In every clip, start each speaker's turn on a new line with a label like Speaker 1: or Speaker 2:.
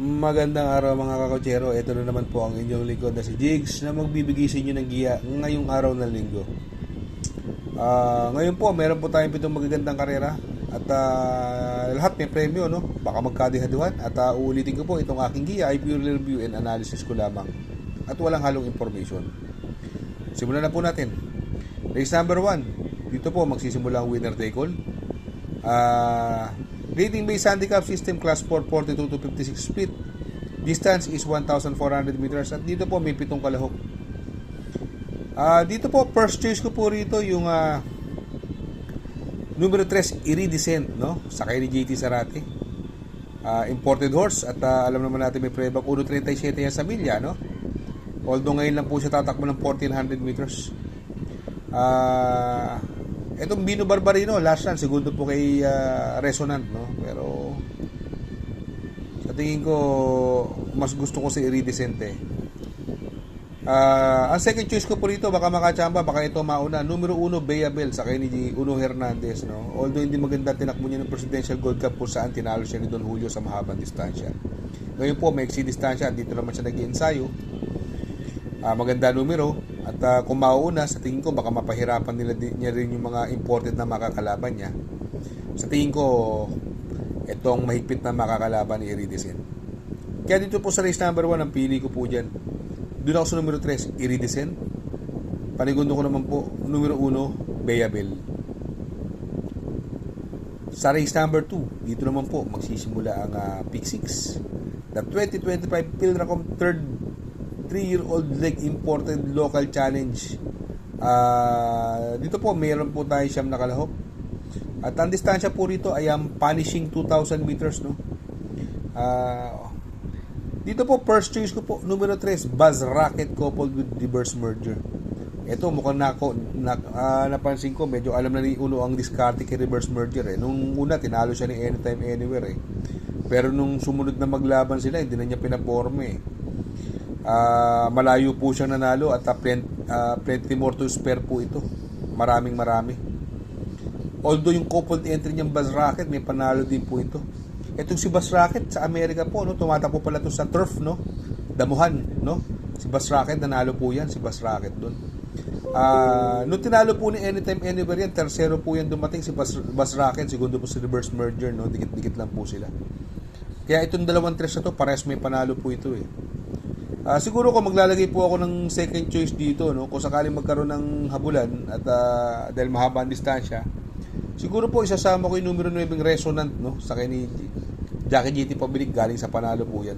Speaker 1: Magandang araw mga kakotsero. Ito na naman po ang inyong lingkod na si Jigs na magbibigay sa inyo ng giya ngayong araw ng linggo. Ngayon po, meron po tayong 7 magagandang karera at lahat may premyo, no? Baka magkadihaduhan at uulitin ko po itong aking giya ay pure review and analysis ko lamang at walang halong information. Simulan na po natin. Race number 1. Dito po magsisimula ang winner take all. Rating based handicap system class 4, 42 to 56 split. Distance is 1,400 meters at dito po may 7 kalahok. Dito po first choice ko po rito yung numero 3 Iridescent, no? Sakay ni JT Sarate. Imported horse at alam naman natin may prebak 1.37 yan sa milya, no? Although ngayon lang po siya tatakbo ng 1,400 meters. Itong Bino Barbarino, last run, segundo po kay Resonant, no? Pero sa tingin ko, mas gusto ko si Iridescent eh. Ang second choice ko po rito, baka makachamba, baka ito mauna. Numero 1, Bayabel, sakay ni Uno Hernandez, no? Although hindi maganda, tinakbo niya ng Presidential Gold Cup po saan tinalo siya ni Don Julio sa mahabang distansya. Ngayon po, may exceed distansya, dito naman siya nag-iensayo. Maganda numero at kung mauuna, sa tingin ko baka mapahirapan niya rin yung mga imported na makakalaban niya. Sa tingin ko itong mahigpit na makakalaban ni Iridescent. Kaya dito po sa race number 1 ang pili ko po dyan. Doon ako sa numero 3 Iridescent. Panigundo ko naman po numero 1 Bayabel. Sa race number 2 dito naman po magsisimula ang pick 6, the 2025 Pilracom 3-year-old leg imported local challenge. Dito po mayroon po tayo siyam na kalahok. At ang distansya po rito ay ang punishing 2,000 meters, no? Dito po first choice ko po numero 3 Buzz Rocket coupled with reverse merger. Ito mukhang napansin ko medyo alam na ni Uno ang diskarte kay reverse merger eh. Nung una tinalo siya ni Anytime Anywhere eh. Pero nung sumunod na maglaban sila hindi na niya pinaporme eh. Malayo po siyang nanalo at plenty more to spare po ito. Marami. Although yung coupled entry niyang Buzz Rocket may panalo din po ito. Itong si Buzz Rocket sa Amerika po, no, tumatakbo pala to sa turf, no, damuhan, no. Si Buzz Rocket nanalo po yan, si Buzz Rocket doon. Nung tinalo po ni Anytime Anywhere yan, tersero po yan dumating si Buzz Rocket, segundo po si reverse merger, no, dikit-dikit lang po sila. Kaya itong dalawang tres na to, parehas may panalo po ito eh. Siguro ko maglalagay po ako ng second choice dito, no, kung sakaling magkaroon ng habulan at dahil mahaba ang distansya, siguro po isasama ko yung numero 9 Resonant, no, sakay ni Jackie GT Pabilik, galing sa panalo po yan.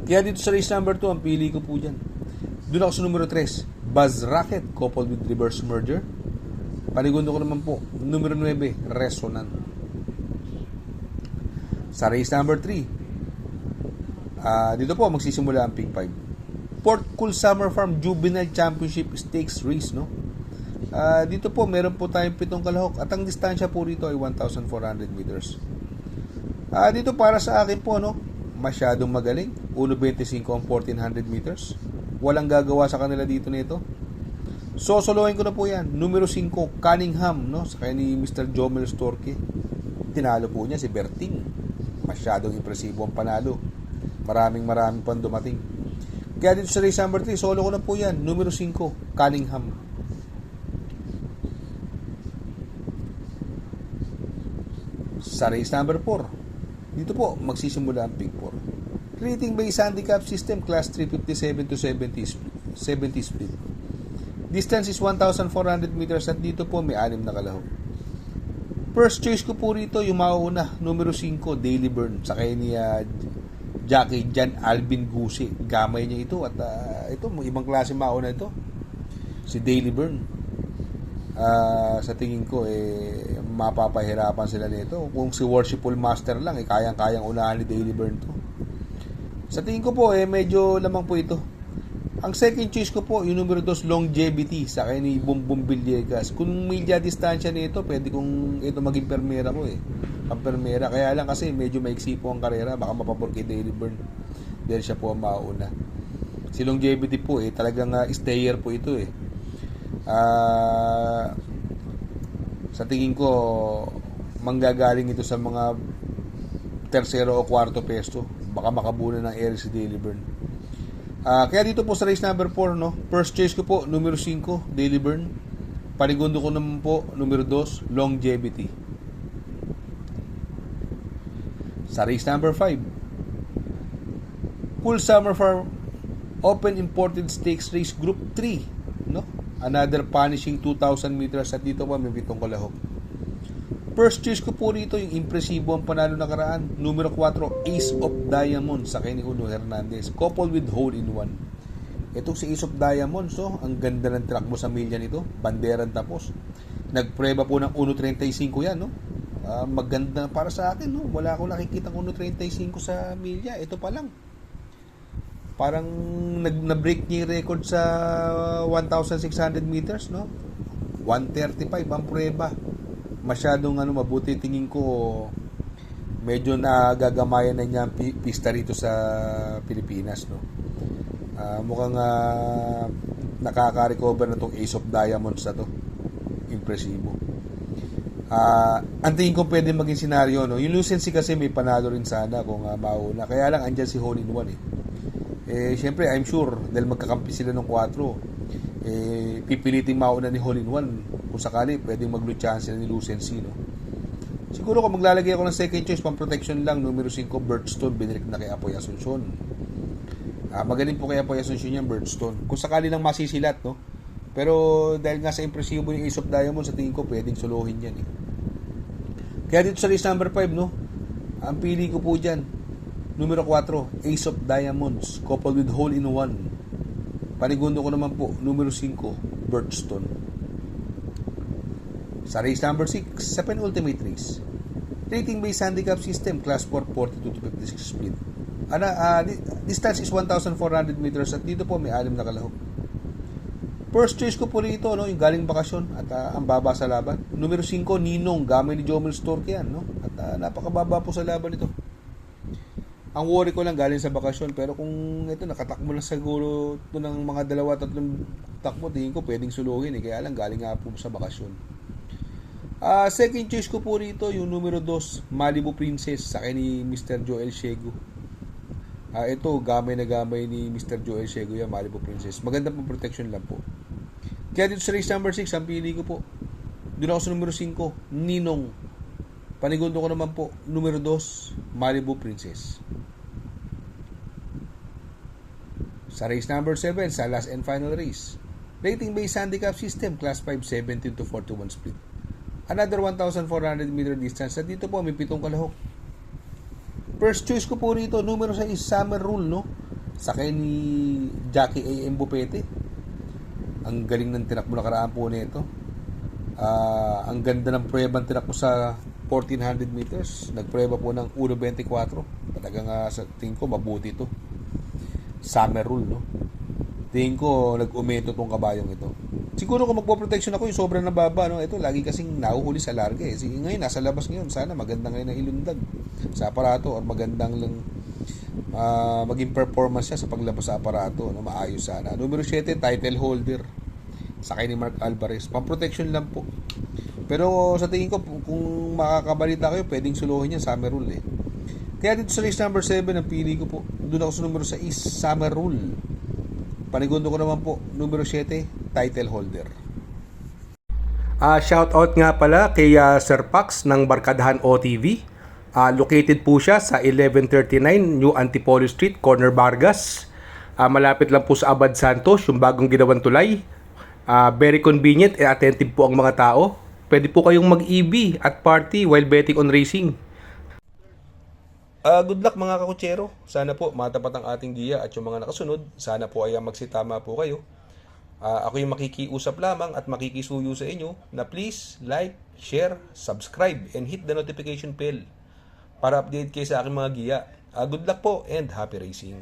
Speaker 1: Kaya dito sa race number 2 ang pili ko po dyan. Doon ako sa numero 3 Buzz Rocket coupled with reverse merger. Panigundo ko naman po numero 9 Resonant. Sa race number 3 dito po magsisimula ang pick 5. Port Cool Summer Farm Juvenile Championship Stakes Race, no? Dito po meron po tayong 7 kalahok at ang distansya po rito ay 1,400 meters. Dito para sa akin po, no, masyadong magaling. 1.25 ang 1,400 meters. Walang gagawa sa kanila dito nito. So solohin ko na po yan. Numero 5 Cunningham, no, sa kanya ni Mr. Jomel Storke. Tinalo po niya si Berting. Masyadong impresibo ang panalo. Maraming pang dumating. Kaya dito sa race number 3, solo ko na po yan. Numero 5, Cunningham. Sa race number 4, dito po magsisimula ang pick 4. Rating based handicap system, class 357 to 70 split. Distance is 1,400 meters at dito po may 6 na kalahok. First choice ko po rito, yung mauuna, numero 5, Daily Burn. Sakay ni Jackie Jan Alvin Gusi. Gamay niya ito at ito ibang klase mauna ito, si Daily Burn. Sa tingin ko mapapahirapan sila nito. Kung si Worshipful Master lang kayang-kayang unahan ni Daily Burn to. Sa tingin ko po medyo lamang po ito. Ang second choice ko po yung numero 2 Longevity sa kay ni Bumbum Villegas. Kung milya distansya nito pwede kung ito maging permera ko ang permera. Kaya lang kasi medyo maiksi po ang karera, baka mapapor kay Daily Burn dahil siya po ang mauna. Si Longevity po talagang stayer po ito sa tingin ko manggagaling ito sa mga tercero o kwarto pesto. Baka makabuna ng area si Daily Burn. Kaya dito po sa race number 4, no? First choice ko po, numero 5, Daily Burn. Panigundo ko naman po, numero 2, Longevity. Sa race number 5, Full Summer Farm Open Imported Stakes Race Group 3, no? Another punishing 2,000 meters at dito po may 7 kalahok. First choice ko po rito yung impresibo ang panalo nakaraan. Numero 4, Ace of Diamonds sa kay ni Uno Hernandez. Coupled with Hole in One. Itong si Ace of Diamonds, oh, ang ganda ng track mo sa milya nito. Banderan tapos. Nagpreba po ng 1.35 yan, no? Maganda para sa akin, no? Wala akong nakikita ng 1.35 sa milya. Ito pa lang. Parang na-break niya yung record sa 1,600 meters, no? 1.35 ang preba. Masyadong mabuti tingin ko, medyo nagagamayan na niya ang pista rito sa Pilipinas, no. Mukhang nakaka-recover na tong Ace of Diamonds na to. Impresibo. Ang tingin ko pwede maging senaryo, no. Yung Lucency kasi may panalo rin sana kung mauna. Kaya lang andyan si Hole in One syempre I'm sure dahil magkakampi sila ng 4, pipiliting mauna ni Hole in One kung sakali pwedeng mag-chance sila ni Lucency, no? Siguro kung maglalagay ako ng second choice pang protection lang, numero 5, Birdstone, binirik na kay Apoy Asuncion. Magaling po kay Apoy Asuncion yan, Birdstone, kung sakali lang masisilat, no? Pero dahil nga sa impresibo yung Ace of Diamonds, sa tingin ko pwedeng solohin yan, Kaya dito sa race number 5, no, ang pili ko po dyan, numero 4, Ace of Diamonds, coupled with Hole in One. Panigundo ko naman po, numero 5, Birdstone. Sa race number 6, sa penultimate race, rating based handicap system, class 4, 42 to 56 speed. Distance is 1,400 meters at dito po may 6 na kalahok. First choice ko po rito, no, yung galing bakasyon at ang baba sa laban. Numero 5, Ninong, gamay ni Jomel Stork yan, no? At napakababa po sa laban ito. Ang worry ko lang galing sa bakasyon, pero kung ito nakatakbo lang siguro ito ng mga 2-3 takbo, tingin ko pwedeng suluhin kaya lang galing nga po sa bakasyon. Second choice ko po rito yung numero 2, Malibu Princess sa ni Mr. Joel Shego. Ito gamay na gamay ni Mr. Joel Shego yan, Malibu Princess. Maganda po protection lang po. Kaya dito sa race number 6, ang pili ko po, doon ako sa numero 5, Ninong. Panigundo ko naman po, numero 2, Malibu Princess. Sa race number 7, sa last and final race, rating based handicap system, class 5, 17 to 41 speed. Another 1,400 meter distance. At dito po may 7 kalahok. First choice ko po rito, numero 6, Summer Rule, no? Sakay ni Jackie A.M. Bupete. Ang galing ng tinakbo nakaraan po nito. Ang ganda ng pruebang tinakbo sa 1,400 meters. Nagprueba po ng 1.24. Talagang sa tingin ko mabuti ito. Summer Rule, no? Tingin ko nag-umeto tong kabayong ito. Siguro kung magpo-protection ako yung sobrang nababa, no? Ito lagi kasing nahuhuli sa larga Sige, ngayon nasa labas ngayon. Sana maganda ngayon na ilundag sa aparato or magandang lang maging performance siya sa paglabas sa aparato, no? Maayos sana. Numero 7, title holder. Sakay ni Mark Alvarez. Pang-protection lang po. Pero sa tingin ko kung makakabalita kayo, pwedeng suluhin yan Summer Rule Kaya dito sa race number 7, ang pili ko po, doon ako sa numero 6, Summer Rule. Panigundo ko naman po, numero 7, title holder. Shout out nga pala kay Sir Pax ng Barkadahan OTV. Located po siya sa 1139 New Antipolo Street, Corner Vargas. Malapit lang po sa Abad Santos, yung bagong ginawang tulay. Very convenient and attentive po ang mga tao. Pwede po kayong mag-EB at party while betting on racing. Good luck mga kakutsero. Sana po matapat ang ating giya at yung mga nakasunod. Sana po ay magsitama po kayo. Ako yung makikiusap lamang at makikisuyo sa inyo na please like, share, subscribe, and hit the notification bell para update kayo sa aking mga giya. Good luck po and happy racing.